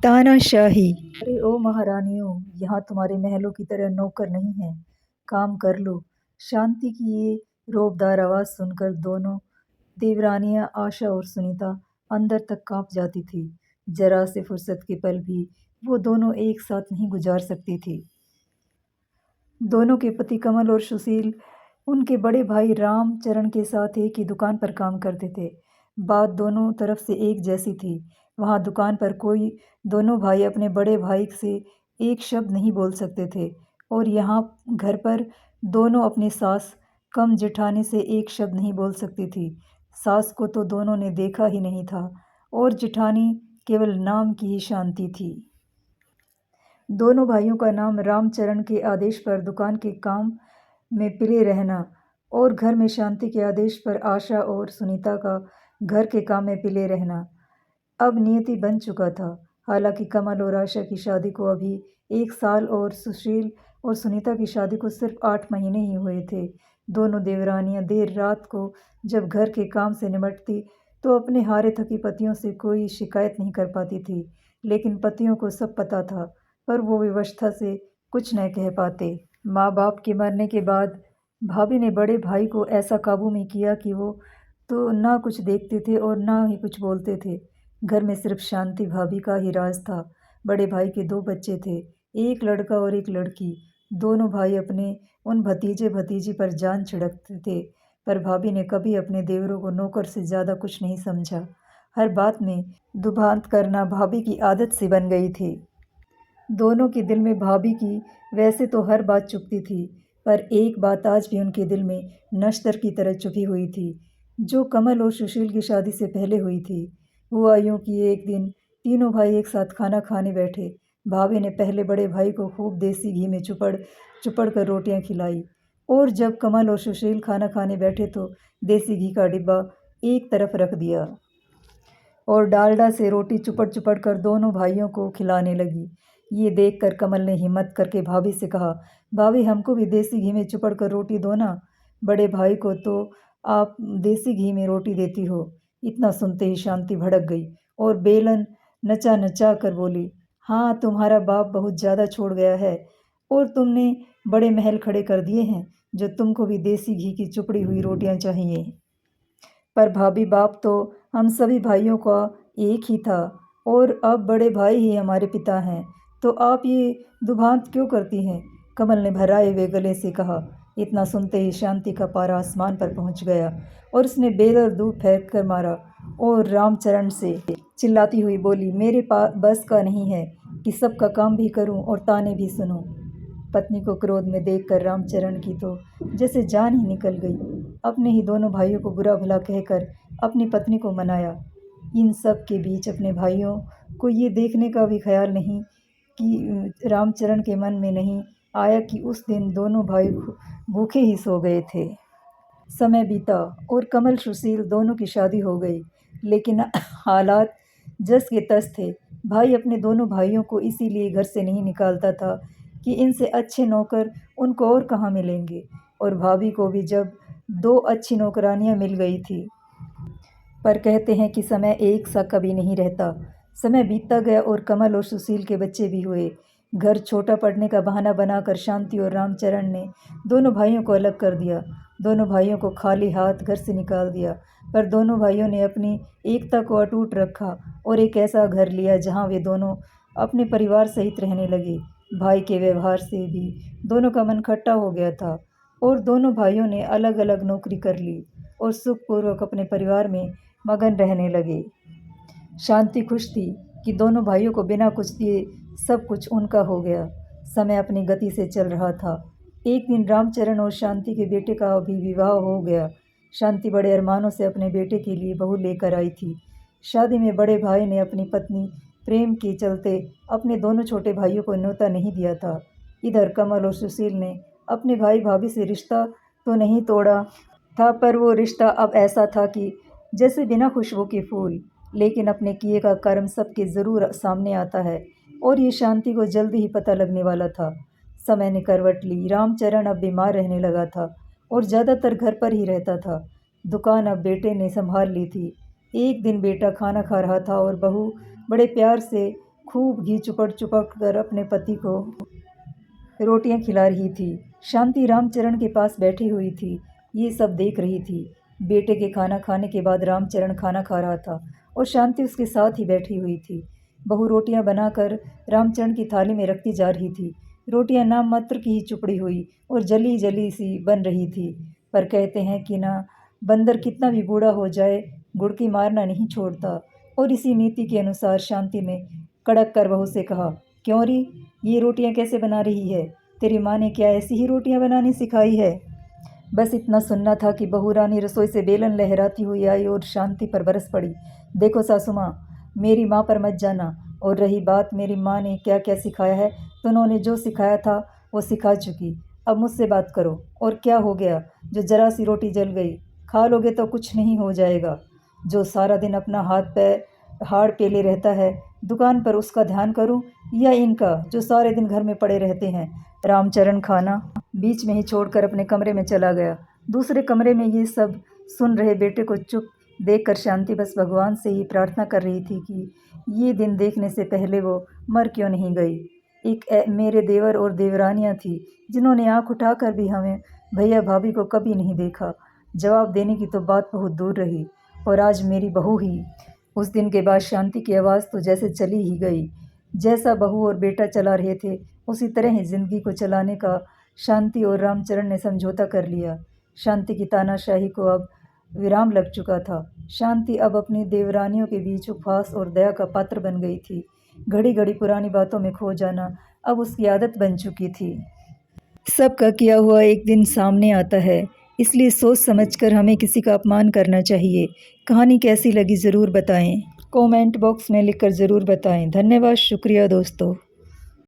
तानाशाही। अरे ओ महारानियों, यहाँ तुम्हारे महलों की तरह नौकर नहीं हैं, काम कर लो। शांति की ये रोबदार आवाज़ सुनकर दोनों देवरानियां आशा और सुनीता अंदर तक कांप जाती थी। जरा से फुर्सत के पल भी वो दोनों एक साथ नहीं गुजार सकती थी। दोनों के पति कमल और सुशील उनके बड़े भाई रामचरण के साथ एक ही दुकान पर काम करते थे। बात दोनों तरफ से एक जैसी थी। वहाँ दुकान पर कोई दोनों भाई अपने बड़े भाई से एक शब्द नहीं बोल सकते थे, और यहाँ घर पर दोनों अपनी सास कम जेठानी से एक शब्द नहीं बोल सकती थी। सास को तो दोनों ने देखा ही नहीं था, और जेठानी केवल नाम की ही शांति थी। दोनों भाइयों का नाम रामचरण के आदेश पर दुकान के काम में पिले रहना, और घर में शांति के आदेश पर आशा और सुनीता का घर के काम में पिले रहना अब नियति बन चुका था। हालांकि कमल और आशा की शादी को अभी 1 साल और सुशील और सुनीता की शादी को सिर्फ 8 महीने ही हुए थे। दोनों देवरानियां देर रात को जब घर के काम से निपटती तो अपने हारे थकी पतियों से कोई शिकायत नहीं कर पाती थी, लेकिन पतियों को सब पता था, पर वो विवशता से कुछ न कह पाते। माँ बाप के मरने के बाद भाभी ने बड़े भाई को ऐसा काबू में किया कि वो तो ना कुछ देखते थे और ना ही कुछ बोलते थे। घर में सिर्फ शांति भाभी का ही राज था। बड़े भाई के 2 बच्चे थे, एक लड़का और एक लड़की। दोनों भाई अपने उन भतीजे भतीजी पर जान छिड़कते थे, पर भाभी ने कभी अपने देवरों को नौकर से ज़्यादा कुछ नहीं समझा। हर बात में दुभांत करना भाभी की आदत सी बन गई थी। दोनों के दिल में भाभी की वैसे तो हर बात चुभती थी, पर एक बात आज भी उनके दिल में नश्तर की तरह चुभी हुई थी, जो कमल और सुशील की शादी से पहले हुई थी। हुआ यूँ कि एक दिन तीनों भाई एक साथ खाना खाने बैठे। भाभी ने पहले बड़े भाई को खूब देसी घी में चुपड़ चुपड़ कर रोटियां खिलाई, और जब कमल और सुशील खाना खाने बैठे तो देसी घी का डिब्बा एक तरफ रख दिया और डालडा से रोटी चुपड़ चुपड़ कर दोनों भाइयों को खिलाने लगी। ये देखकर कमल ने हिम्मत करके भाभी से कहा, भाभी हमको भी देसी घी में चुपड़ कर रोटी दो ना। बड़े भाई को तो आप देसी घी में रोटी देती हो। इतना सुनते ही शांति भड़क गई और बेलन नचा नचा कर बोली, हाँ तुम्हारा बाप बहुत ज़्यादा छोड़ गया है, और तुमने बड़े महल खड़े कर दिए हैं जो तुमको भी देसी घी की चुपड़ी हुई रोटियां चाहिए। पर भाभी बाप तो हम सभी भाइयों का एक ही था, और अब बड़े भाई ही हमारे पिता हैं, तो आप ये दुभांत क्यों करती हैं? कमल ने भराए हुए गले से कहा। इतना सुनते ही शांति का पारा आसमान पर पहुंच गया और उसने बेदर दूध फेंक कर मारा और रामचरण से चिल्लाती हुई बोली, मेरे पास बस का नहीं है कि सबका काम भी करूं और ताने भी सुनूं। पत्नी को क्रोध में देखकर रामचरण की तो जैसे जान ही निकल गई। अपने ही दोनों भाइयों को बुरा भला कहकर अपनी पत्नी को मनाया। इन सब के बीच अपने भाइयों को ये देखने का भी ख्याल नहीं कि रामचरण के मन में नहीं आया कि उस दिन दोनों भाई भूखे ही सो गए थे। समय बीता और कमल सुशील दोनों की शादी हो गई, लेकिन हालात जस के तस थे। भाई अपने दोनों भाइयों को इसीलिए घर से नहीं निकालता था कि इनसे अच्छे नौकर उनको और कहाँ मिलेंगे, और भाभी को भी जब 2 अच्छी नौकरानियां मिल गई थी। पर कहते हैं कि समय एक सा कभी नहीं रहता। समय बीतता गया और कमल और सुशील के बच्चे भी हुए। घर छोटा पड़ने का बहाना बनाकर शांति और रामचरण ने दोनों भाइयों को अलग कर दिया। दोनों भाइयों को खाली हाथ घर से निकाल दिया, पर दोनों भाइयों ने अपनी एकता को अटूट रखा और एक ऐसा घर लिया जहाँ वे दोनों अपने परिवार सहित रहने लगे। भाई के व्यवहार से भी दोनों का मन खट्टा हो गया था, और दोनों भाइयों ने अलग अलग नौकरी कर ली और सुखपूर्वक अपने परिवार में मगन रहने लगे। शांति खुश थी कि दोनों भाइयों को बिना कुछ दिए सब कुछ उनका हो गया। समय अपनी गति से चल रहा था। एक दिन रामचरण और शांति के बेटे का भी विवाह हो गया। शांति बड़े अरमानों से अपने बेटे के लिए बहू लेकर आई थी। शादी में बड़े भाई ने अपनी पत्नी प्रेम के चलते अपने दोनों छोटे भाइयों को न्योता नहीं दिया था। इधर कमल और सुशील ने अपने भाई भाभी से रिश्ता तो नहीं तोड़ा था, पर वो रिश्ता अब ऐसा था कि जैसे बिना खुशबू के फूल, लेकिन अपने किए का कर्म सबके ज़रूर सामने आता है, और ये शांति को जल्दी ही पता लगने वाला था। समय ने करवट ली। रामचरण अब बीमार रहने लगा था और ज़्यादातर घर पर ही रहता था। दुकान अब बेटे ने संभाल ली थी। एक दिन बेटा खाना खा रहा था और बहू बड़े प्यार से खूब घी चुपड़ चुपड़ कर अपने पति को रोटियां खिला रही थी। शांति रामचरण के पास बैठी हुई थी, ये सब देख रही थी। बेटे के खाना खाने के बाद रामचरण खाना खा रहा था और शांति उसके साथ ही बैठी हुई थी। बहू रोटियां बनाकर रामचरण की थाली में रखती जा रही थी। रोटियां नाम मात्र की ही चुपड़ी हुई और जली जली सी बन रही थी। पर कहते हैं कि ना, बंदर कितना भी बूढ़ा हो जाए, गुड़ की मारना नहीं छोड़ता। और इसी नीति के अनुसार शांति ने कड़क कर बहू से कहा, क्यों री, ये रोटियां कैसे बना रही है? तेरी माँ ने क्या ऐसी ही रोटियां बनानी सिखाई है? बस इतना सुनना था कि बहू रानी रसोई से बेलन लहराती हुई आई और शांति पर बरस पड़ी। देखो सासू माँ, मेरी माँ पर मत जाना। और रही बात मेरी माँ ने क्या क्या सिखाया है, तो उन्होंने जो सिखाया था वो सिखा चुकी। अब मुझसे बात करो। और क्या हो गया जो जरा सी रोटी जल गई? खा लोगे तो कुछ नहीं हो जाएगा। जो सारा दिन अपना हाथ पैर हाड़ पेले रहता है, दुकान पर उसका ध्यान करूं या इनका जो सारे दिन घर में पड़े रहते हैं? रामचरण खाना बीच में ही छोड़कर अपने कमरे में चला गया। दूसरे कमरे में ये सब सुन रहे बेटे को चुप देखकर शांति बस भगवान से ही प्रार्थना कर रही थी कि ये दिन देखने से पहले वो मर क्यों नहीं गई। मेरे देवर और देवरानियां थी जिन्होंने आंख उठाकर भी हमें भैया भाभी को कभी नहीं देखा। जवाब देने की तो बात बहुत दूर रही, और आज मेरी बहू ही। उस दिन के बाद शांति की आवाज़ तो जैसे चली ही गई। जैसा बहू और बेटा चला रहे थे, उसी तरह ही जिंदगी को चलाने का शांति और रामचरण ने समझौता कर लिया। शांति की तानाशाही को अब विराम लग चुका था। शांति अब अपनी देवरानियों के बीच उपहास और दया का पात्र बन गई थी। घड़ी घड़ी पुरानी बातों में खो जाना अब उसकी आदत बन चुकी थी। सबका किया हुआ एक दिन सामने आता है, इसलिए सोच समझकर हमें किसी का अपमान करना चाहिए। कहानी कैसी लगी ज़रूर बताएं, कमेंट बॉक्स में लिखकर ज़रूर बताएं। धन्यवाद, शुक्रिया दोस्तों।